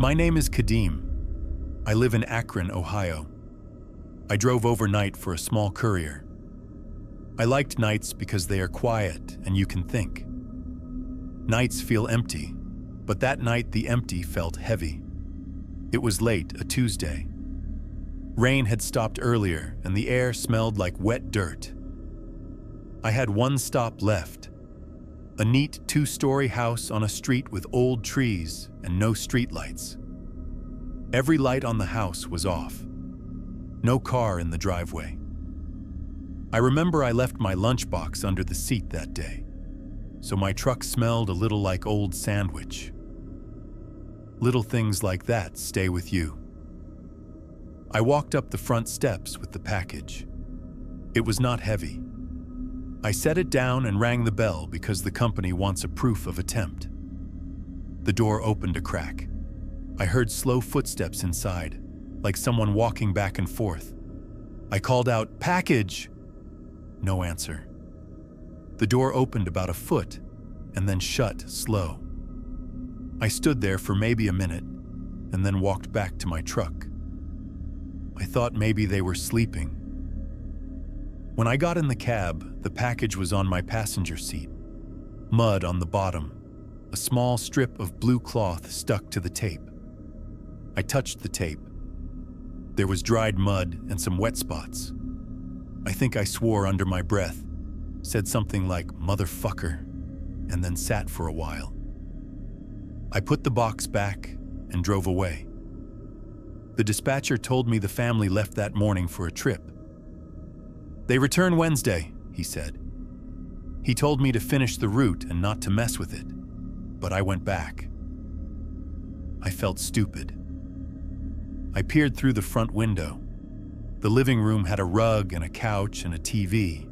My name is Kadeem. I live in Akron, Ohio. I drove overnight for a small courier. I liked nights because they are quiet and you can think. Nights feel empty, but that night the empty felt heavy. It was late, a Tuesday. Rain had stopped earlier and the air smelled like wet dirt. I had one stop left. A neat 2-story house on a street with old trees and no streetlights. Every light on the house was off. No car in the driveway. I remember I left my lunchbox under the seat that day, so my truck smelled a little like old sandwich. Little things like that stay with you. I walked up the front steps with the package. It was not heavy. I set it down and rang the bell because the company wants a proof of attempt. The door opened a crack. I heard slow footsteps inside, like someone walking back and forth. I called out, "Package!" No answer. The door opened about a foot and then shut slow. I stood there for maybe a minute and then walked back to my truck. I thought maybe they were sleeping. When I got in the cab, the package was on my passenger seat. Mud on the bottom, a small strip of blue cloth stuck to the tape. I touched the tape. There was dried mud and some wet spots. I think I swore under my breath, said something like "motherfucker," and then sat for a while. I put the box back and drove away. The dispatcher told me the family left that morning for a trip. "They return Wednesday," he said. He told me to finish the route and not to mess with it, but I went back. I felt stupid. I peered through the front window. The living room had a rug and a couch and a TV.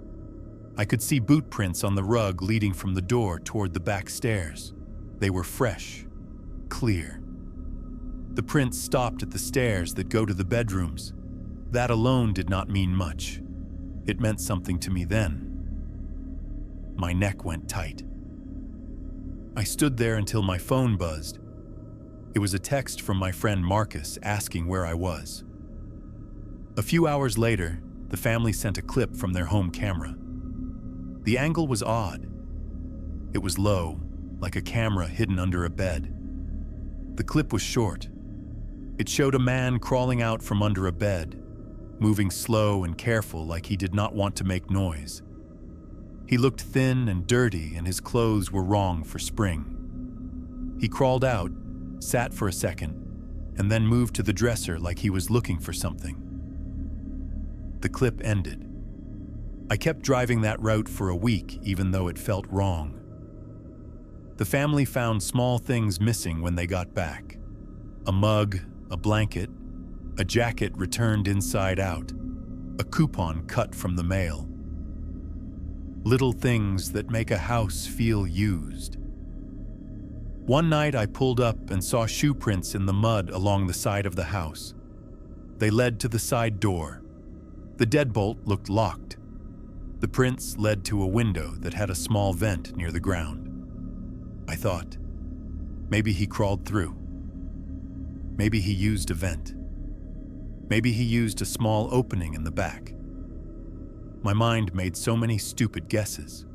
I could see boot prints on the rug leading from the door toward the back stairs. They were fresh, clear. The prints stopped at the stairs that go to the bedrooms. That alone did not mean much. It meant something to me then. My neck went tight. I stood there until my phone buzzed. It was a text from my friend Marcus asking where I was. A few hours later, the family sent a clip from their home camera. The angle was odd. It was low, like a camera hidden under a bed. The clip was short. It showed a man crawling out from under a bed, moving slow and careful like he did not want to make noise. He looked thin and dirty and his clothes were wrong for spring. He crawled out, sat for a second, and then moved to the dresser like he was looking for something. The clip ended. I kept driving that route for a week even though it felt wrong. The family found small things missing when they got back. A mug, a blanket, a jacket returned inside out, a coupon cut from the mail. Little things that make a house feel used. One night I pulled up and saw shoe prints in the mud along the side of the house. They led to the side door. The deadbolt looked locked. The prints led to a window that had a small vent near the ground. I thought, maybe he crawled through. Maybe he used a vent. Maybe he used a small opening in the back. My mind made so many stupid guesses.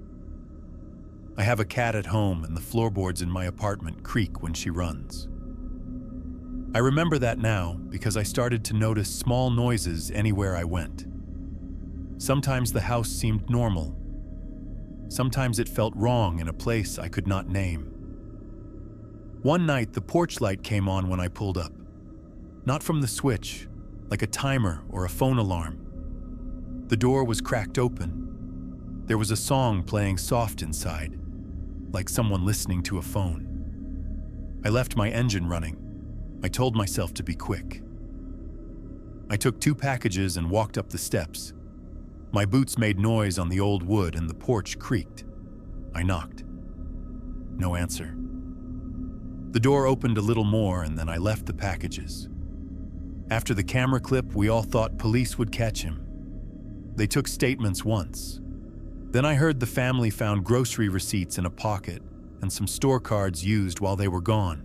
I have a cat at home and the floorboards in my apartment creak when she runs. I remember that now because I started to notice small noises anywhere I went. Sometimes the house seemed normal. Sometimes it felt wrong in a place I could not name. One night the porch light came on when I pulled up. Not from the switch, like a timer or a phone alarm. The door was cracked open. There was a song playing soft inside, like someone listening to a phone. I left my engine running. I told myself to be quick. I took 2 packages and walked up the steps. My boots made noise on the old wood and the porch creaked. I knocked. No answer. The door opened a little more and then I left the packages. After the camera clip, we all thought police would catch him. They took statements once. Then I heard the family found grocery receipts in a pocket and some store cards used while they were gone.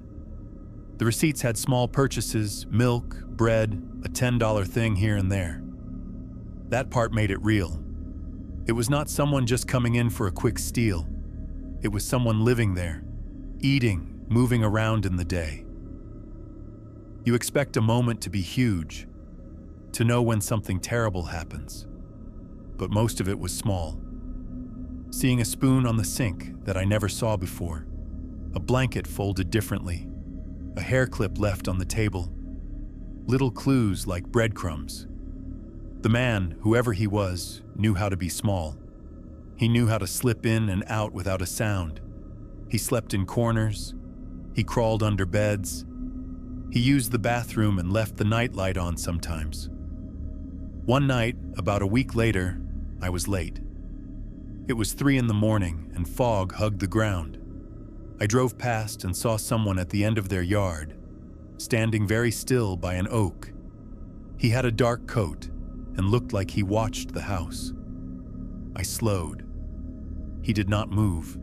The receipts had small purchases, milk, bread, a $10 thing here and there. That part made it real. It was not someone just coming in for a quick steal. It was someone living there, eating, moving around in the day. You expect a moment to be huge, to know when something terrible happens. But most of it was small. Seeing a spoon on the sink that I never saw before, a blanket folded differently, a hair clip left on the table, little clues like breadcrumbs. The man, whoever he was, knew how to be small. He knew how to slip in and out without a sound. He slept in corners. He crawled under beds. He used the bathroom and left the nightlight on sometimes. One night, about a week later, I was late. It was 3 in the morning and fog hugged the ground. I drove past and saw someone at the end of their yard, standing very still by an oak. He had a dark coat and looked like he watched the house. I slowed. He did not move.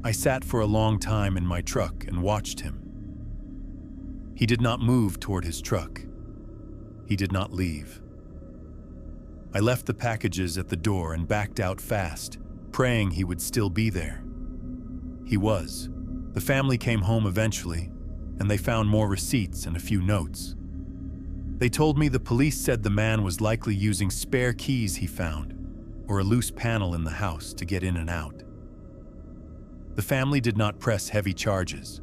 I sat for a long time in my truck and watched him. He did not move toward his truck. He did not leave. I left the packages at the door and backed out fast, praying he would still be there. He was. The family came home eventually, and they found more receipts and a few notes. They told me the police said the man was likely using spare keys he found, or a loose panel in the house to get in and out. The family did not press heavy charges.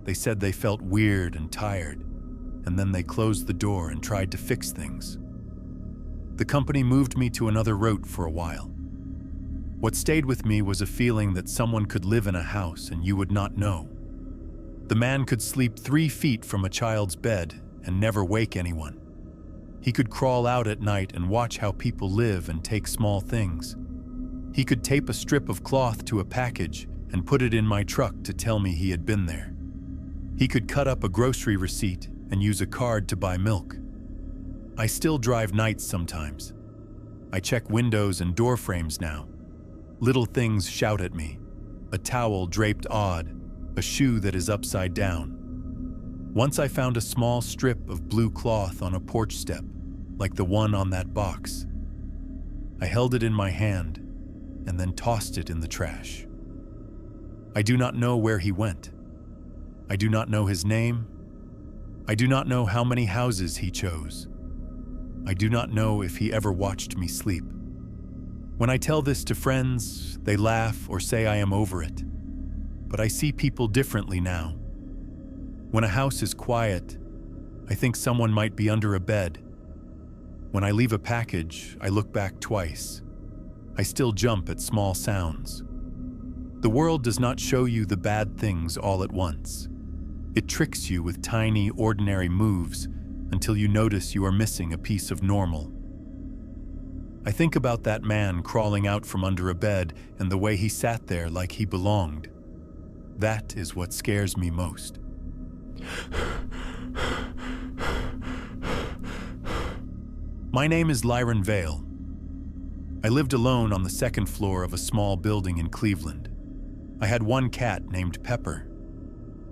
They said they felt weird and tired, and then they closed the door and tried to fix things. The company moved me to another route for a while. What stayed with me was a feeling that someone could live in a house and you would not know. The man could sleep 3 feet from a child's bed and never wake anyone. He could crawl out at night and watch how people live and take small things. He could tape a strip of cloth to a package and put it in my truck to tell me he had been there. He could cut up a grocery receipt and use a card to buy milk. I still drive nights sometimes. I check windows and door frames now. Little things shout at me. A towel draped odd, a shoe that is upside down. Once I found a small strip of blue cloth on a porch step, like the one on that box. I held it in my hand and then tossed it in the trash. I do not know where he went. I do not know his name. I do not know how many houses he chose. I do not know if he ever watched me sleep. When I tell this to friends, they laugh or say I am over it. But I see people differently now. When a house is quiet, I think someone might be under a bed. When I leave a package, I look back twice. I still jump at small sounds. The world does not show you the bad things all at once. It tricks you with tiny, ordinary moves until you notice you are missing a piece of normal. I think about that man crawling out from under a bed and the way he sat there like he belonged. That is what scares me most. My name is Lyron Vale. I lived alone on the 2nd floor of a small building in Cleveland. I had one cat named Pepper.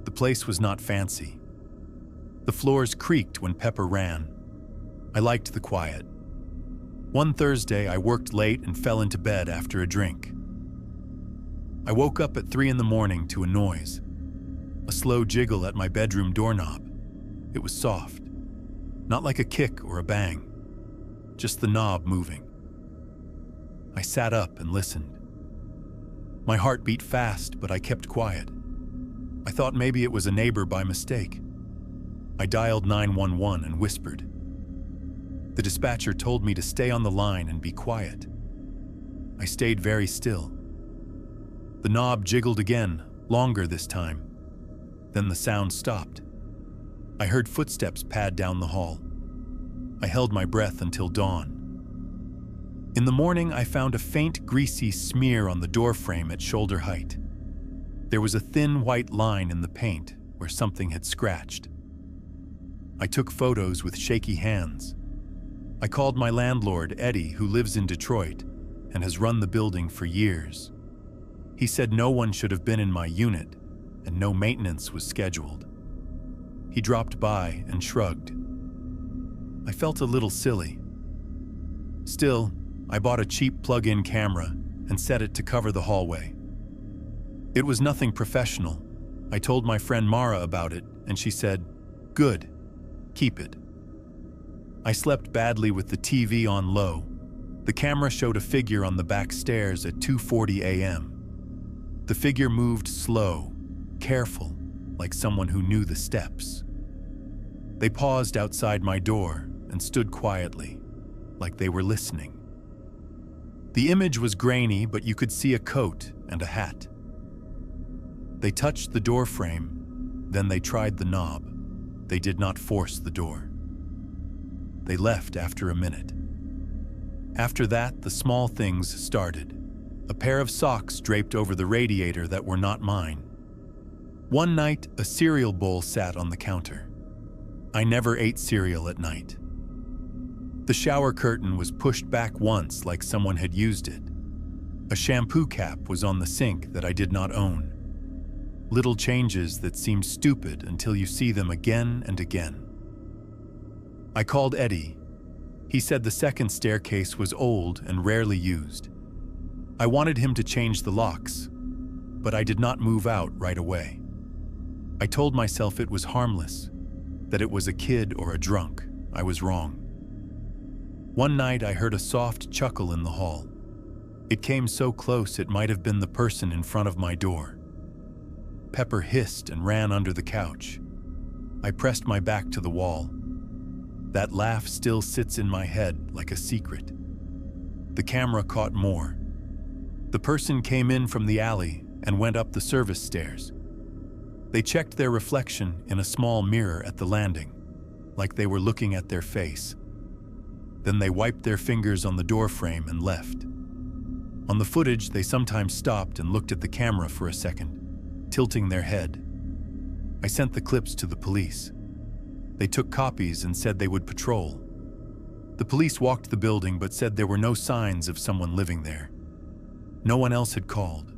The place was not fancy. The floors creaked when Pepper ran. I liked the quiet. One Thursday, I worked late and fell into bed after a drink. I woke up at 3 in the morning to a noise, a slow jiggle at my bedroom doorknob. It was soft, not like a kick or a bang, just the knob moving. I sat up and listened. My heart beat fast, but I kept quiet. I thought maybe it was a neighbor by mistake. I dialed 911 and whispered. The dispatcher told me to stay on the line and be quiet. I stayed very still. The knob jiggled again, longer this time. Then the sound stopped. I heard footsteps pad down the hall. I held my breath until dawn. In the morning, I found a faint, greasy smear on the doorframe at shoulder height. There was a thin white line in the paint where something had scratched. I took photos with shaky hands. I called my landlord, Eddie, who lives in Detroit and has run the building for years. He said no one should have been in my unit and no maintenance was scheduled. He dropped by and shrugged. I felt a little silly. Still, I bought a cheap plug-in camera and set it to cover the hallway. It was nothing professional. I told my friend Mara about it, and she said, "Good, keep it." I slept badly with the TV on low. The camera showed a figure on the back stairs at 2:40 a.m. The figure moved slow, careful, like someone who knew the steps. They paused outside my door and stood quietly, like they were listening. The image was grainy, but you could see a coat and a hat. They touched the door frame, then they tried the knob. They did not force the door. They left after a minute. After that, the small things started. A pair of socks draped over the radiator that were not mine. One night, a cereal bowl sat on the counter. I never ate cereal at night. The shower curtain was pushed back once like someone had used it. A shampoo cap was on the sink that I did not own. Little changes that seemed stupid until you see them again and again. I called Eddie. He said the second staircase was old and rarely used. I wanted him to change the locks, but I did not move out right away. I told myself it was harmless, that it was a kid or a drunk. I was wrong. One night I heard a soft chuckle in the hall. It came so close it might have been the person in front of my door. Pepper hissed and ran under the couch. I pressed my back to the wall. That laugh still sits in my head like a secret. The camera caught more. The person came in from the alley and went up the service stairs. They checked their reflection in a small mirror at the landing, like they were looking at their face. Then they wiped their fingers on the door frame and left. On the footage, they sometimes stopped and looked at the camera for a second, tilting their head. I sent the clips to the police. They took copies and said they would patrol. The police walked the building but said there were no signs of someone living there. No one else had called.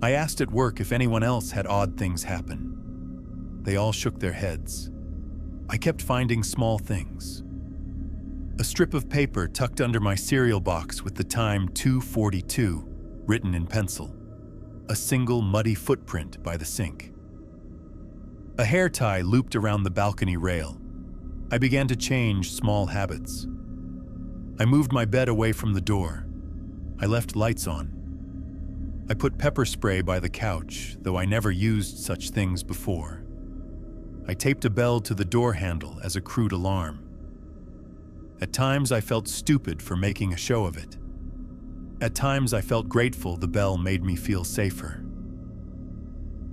I asked at work if anyone else had odd things happen. They all shook their heads. I kept finding small things. A strip of paper tucked under my cereal box with the time 2:42 written in pencil. A single muddy footprint by the sink. A hair tie looped around the balcony rail. I began to change small habits. I moved my bed away from the door. I left lights on. I put pepper spray by the couch, though I never used such things before. I taped a bell to the door handle as a crude alarm. At times I felt stupid for making a show of it. At times I felt grateful the bell made me feel safer.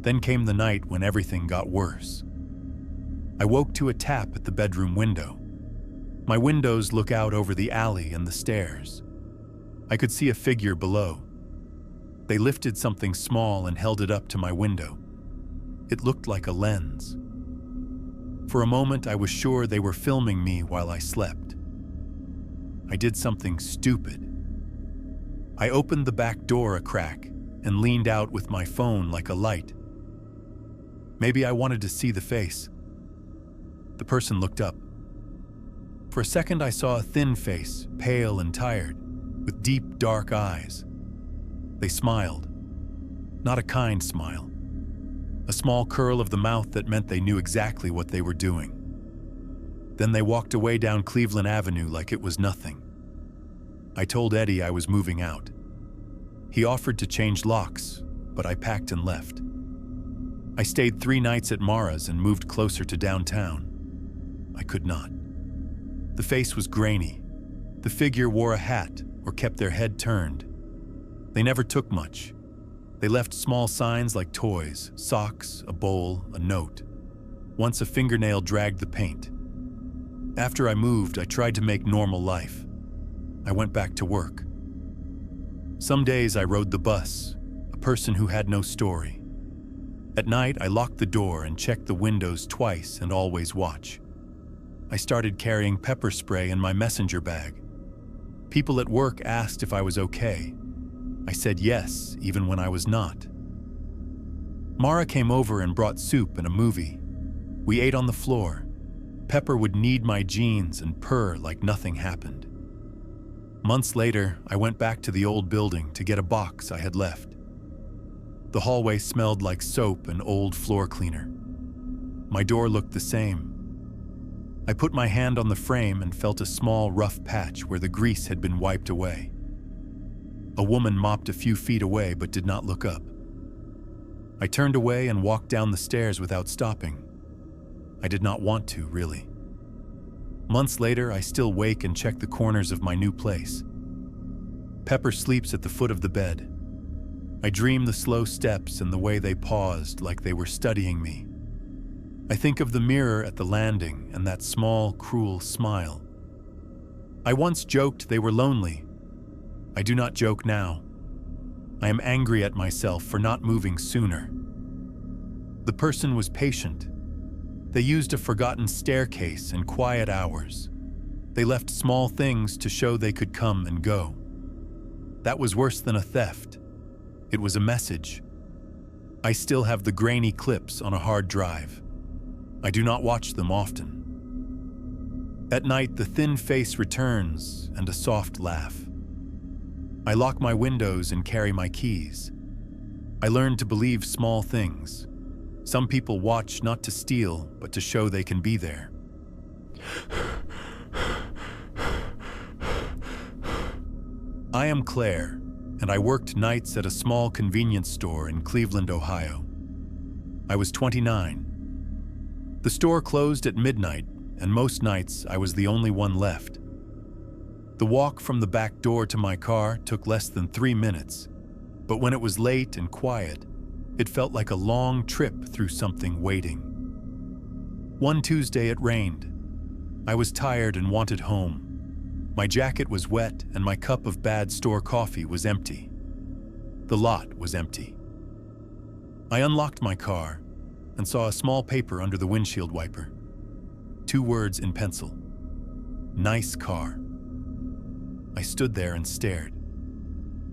Then came the night when everything got worse. I woke to a tap at the bedroom window. My windows look out over the alley and the stairs. I could see a figure below. They lifted something small and held it up to my window. It looked like a lens. For a moment I was sure they were filming me while I slept. I did something stupid. I opened the back door a crack and leaned out with my phone like a light. Maybe I wanted to see the face. The person looked up. For a second I saw a thin face, pale and tired, with deep, dark eyes. They smiled. Not a kind smile. A small curl of the mouth that meant they knew exactly what they were doing. Then they walked away down Cleveland Avenue like it was nothing. I told Eddie I was moving out. He offered to change locks, but I packed and left. I stayed 3 nights at Mara's and moved closer to downtown. I could not. The face was grainy. The figure wore a hat or kept their head turned. They never took much. They left small signs like toys, socks, a bowl, a note. Once a fingernail dragged the paint. After I moved, I tried to make normal life. I went back to work. Some days I rode the bus, a person who had no story. At night, I locked the door and checked the windows twice and always watch. I started carrying pepper spray in my messenger bag. People at work asked if I was okay. I said yes, even when I was not. Mara came over and brought soup and a movie. We ate on the floor. Pepper would knead my jeans and purr like nothing happened. Months later, I went back to the old building to get a box I had left. The hallway smelled like soap and old floor cleaner. My door looked the same. I put my hand on the frame and felt a small, rough patch where the grease had been wiped away. A woman mopped a few feet away but did not look up. I turned away and walked down the stairs without stopping. I did not want to, really. Months later, I still wake and check the corners of my new place. Pepper sleeps at the foot of the bed. I dream the slow steps and the way they paused like they were studying me. I think of the mirror at the landing and that small, cruel smile. I once joked they were lonely. I do not joke now. I am angry at myself for not moving sooner. The person was patient. They used a forgotten staircase and quiet hours. They left small things to show they could come and go. That was worse than a theft. It was a message. I still have the grainy clips on a hard drive. I do not watch them often. At night, the thin face returns and a soft laugh. I lock my windows and carry my keys. I learned to believe small things. Some people watch not to steal, but to show they can be there. I am Claire, and I worked nights at a small convenience store in Cleveland, Ohio. I was 29. The store closed at midnight, and most nights I was the only one left. The walk from the back door to my car took less than 3 minutes, but when it was late and quiet, it felt like a long trip through something waiting. One Tuesday it rained. I was tired and wanted home. My jacket was wet and my cup of bad store coffee was empty. The lot was empty. I unlocked my car and saw a small paper under the windshield wiper. 2 words in pencil. Nice car. I stood there and stared.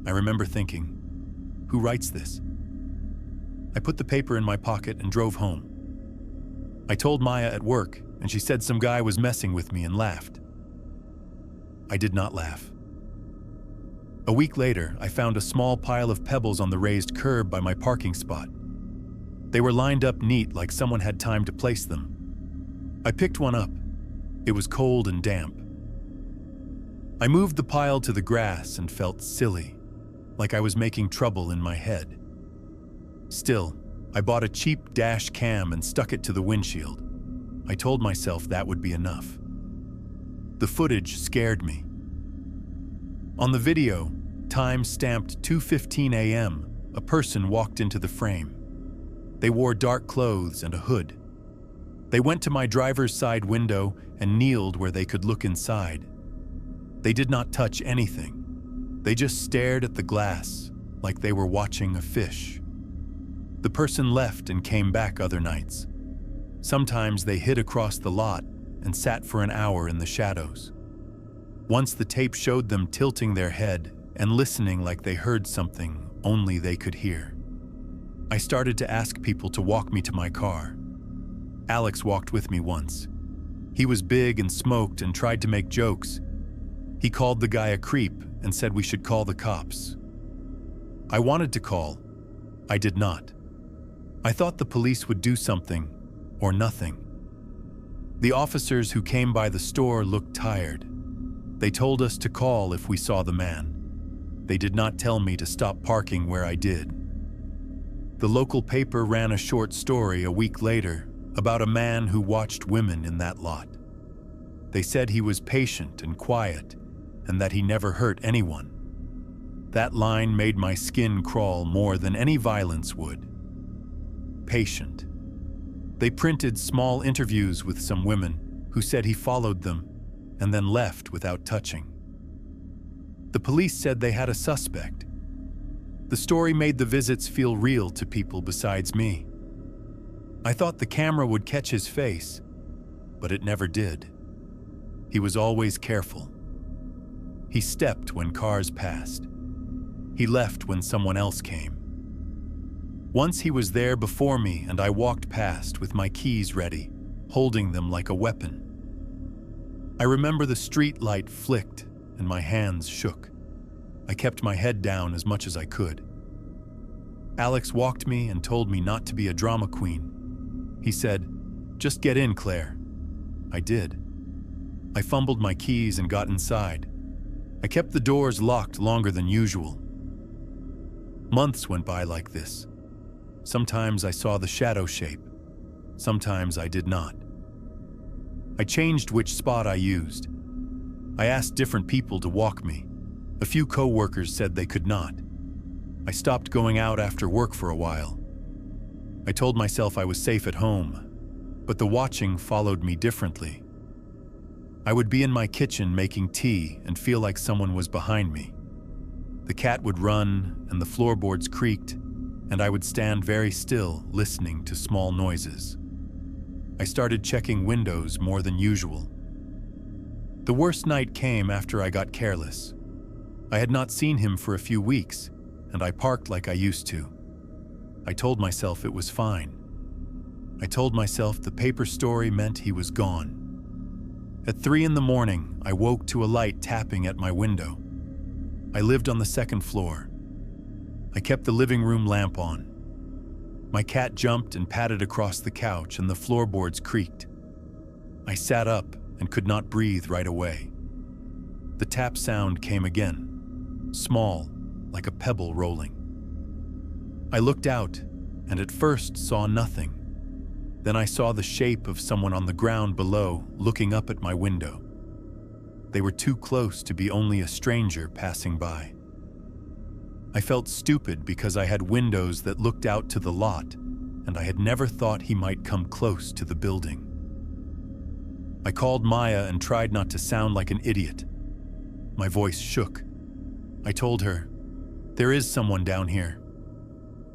I remember thinking, who writes this? I put the paper in my pocket and drove home. I told Maya at work, and she said some guy was messing with me and laughed. I did not laugh. A week later, I found a small pile of pebbles on the raised curb by my parking spot. They were lined up neat like someone had time to place them. I picked one up. It was cold and damp. I moved the pile to the grass and felt silly, like I was making trouble in my head. Still, I bought a cheap dash cam and stuck it to the windshield. I told myself that would be enough. The footage scared me. On the video, time stamped 2:15 a.m., a person walked into the frame. They wore dark clothes and a hood. They went to my driver's side window and kneeled where they could look inside. They did not touch anything. They just stared at the glass like they were watching a fish. The person left and came back other nights. Sometimes they hid across the lot and sat for an hour in the shadows. Once the tape showed them tilting their head and listening like they heard something only they could hear. I started to ask people to walk me to my car. Alex walked with me once. He was big and smoked and tried to make jokes. He called the guy a creep and said we should call the cops. I wanted to call. I did not. I thought the police would do something or nothing. The officers who came by the store looked tired. They told us to call if we saw the man. They did not tell me to stop parking where I did. The local paper ran a short story a week later about a man who watched women in that lot. They said he was patient and quiet and that he never hurt anyone. That line made my skin crawl more than any violence would. Patient. They printed small interviews with some women who said he followed them and then left without touching. The police said they had a suspect. The story made the visits feel real to people besides me. I thought the camera would catch his face, but it never did. He was always careful. He stepped when cars passed. He left when someone else came. Once he was there before me and I walked past with my keys ready. holding them like a weapon. I remember the street light flicked and my hands shook. I kept my head down as much as I could. Alex walked me and told me not to be a drama queen. He said, "Just get in, Claire." I did. I fumbled my keys and got inside. I kept the doors locked longer than usual. Months went by like this. Sometimes I saw the shadow shape. Sometimes I did not. I changed which spot I used. I asked different people to walk me. A few co-workers said they could not. I stopped going out after work for a while. I told myself I was safe at home, but the watching followed me differently. I would be in my kitchen making tea and feel like someone was behind me. The cat would run and the floorboards creaked, and I would stand very still, listening to small noises. I started checking windows more than usual. The worst night came after I got careless. I had not seen him for a few weeks, and I parked like I used to. I told myself it was fine. I told myself the paper story meant he was gone. At 3 a.m, I woke to a light tapping at my window. I lived on the second floor. I kept the living room lamp on. My cat jumped and patted across the couch and the floorboards creaked. I sat up and could not breathe right away. The tap sound came again, small, like a pebble rolling. I looked out and at first saw nothing. Then I saw the shape of someone on the ground below, looking up at my window. They were too close to be only a stranger passing by. I felt stupid because I had windows that looked out to the lot, and I had never thought he might come close to the building. I called Maya and tried not to sound like an idiot. My voice shook. I told her, "There is someone down here."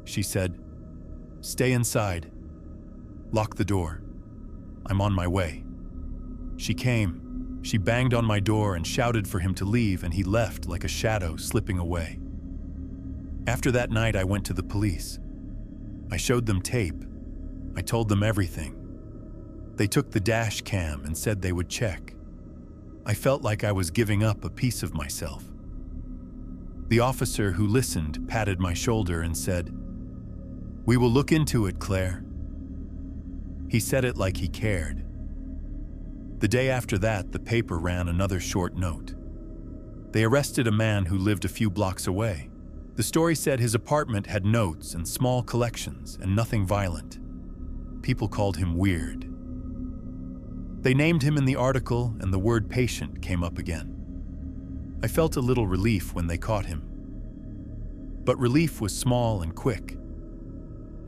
She said, "Stay inside. Lock the door. I'm on my way." She came. She banged on my door and shouted for him to leave, and he left like a shadow slipping away. After that night, I went to the police. I showed them tape. I told them everything. They took the dash cam and said they would check. I felt like I was giving up a piece of myself. The officer who listened patted my shoulder and said, "We will look into it, Claire." He said it like he cared. The day after that, the paper ran another short note. They arrested a man who lived a few blocks away. The story said his apartment had notes and small collections and nothing violent. People called him weird. They named him in the article, and the word patient came up again. I felt a little relief when they caught him. But relief was small and quick.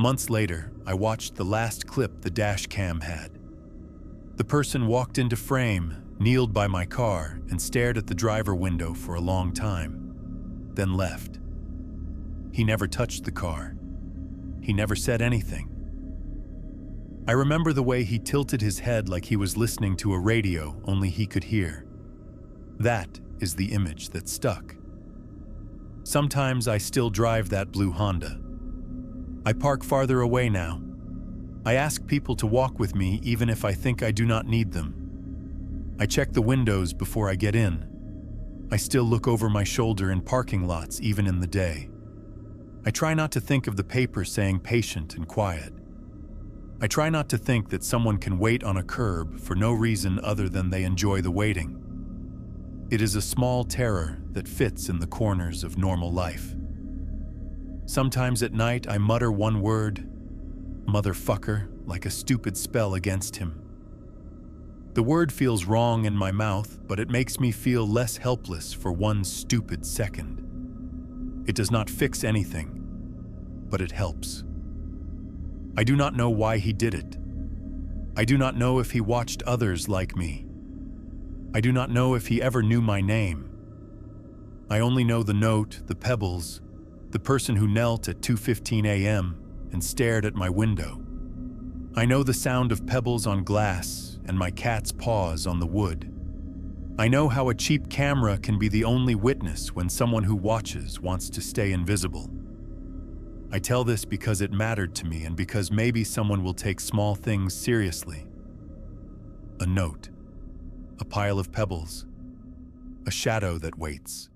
Months later, I watched the last clip the dash cam had. The person walked into frame, kneeled by my car, and stared at the driver window for a long time, then left. He never touched the car. He never said anything. I remember the way he tilted his head like he was listening to a radio only he could hear. That is the image that stuck. Sometimes I still drive that blue Honda. I park farther away now. I ask people to walk with me even if I think I do not need them. I check the windows before I get in. I still look over my shoulder in parking lots even in the day. I try not to think of the paper saying patient and quiet. I try not to think that someone can wait on a curb for no reason other than they enjoy the waiting. It is a small terror that fits in the corners of normal life. Sometimes at night I mutter one word, motherfucker, like a stupid spell against him. The word feels wrong in my mouth, but it makes me feel less helpless for 1 stupid second. It does not fix anything, but it helps. I do not know why he did it. I do not know if he watched others like me. I do not know if he ever knew my name. I only know the note, the pebbles, the person who knelt at 2:15 a.m. and stared at my window. I know the sound of pebbles on glass and my cat's paws on the wood. I know how a cheap camera can be the only witness when someone who watches wants to stay invisible. I tell this because it mattered to me and because maybe someone will take small things seriously. A note, a pile of pebbles, a shadow that waits.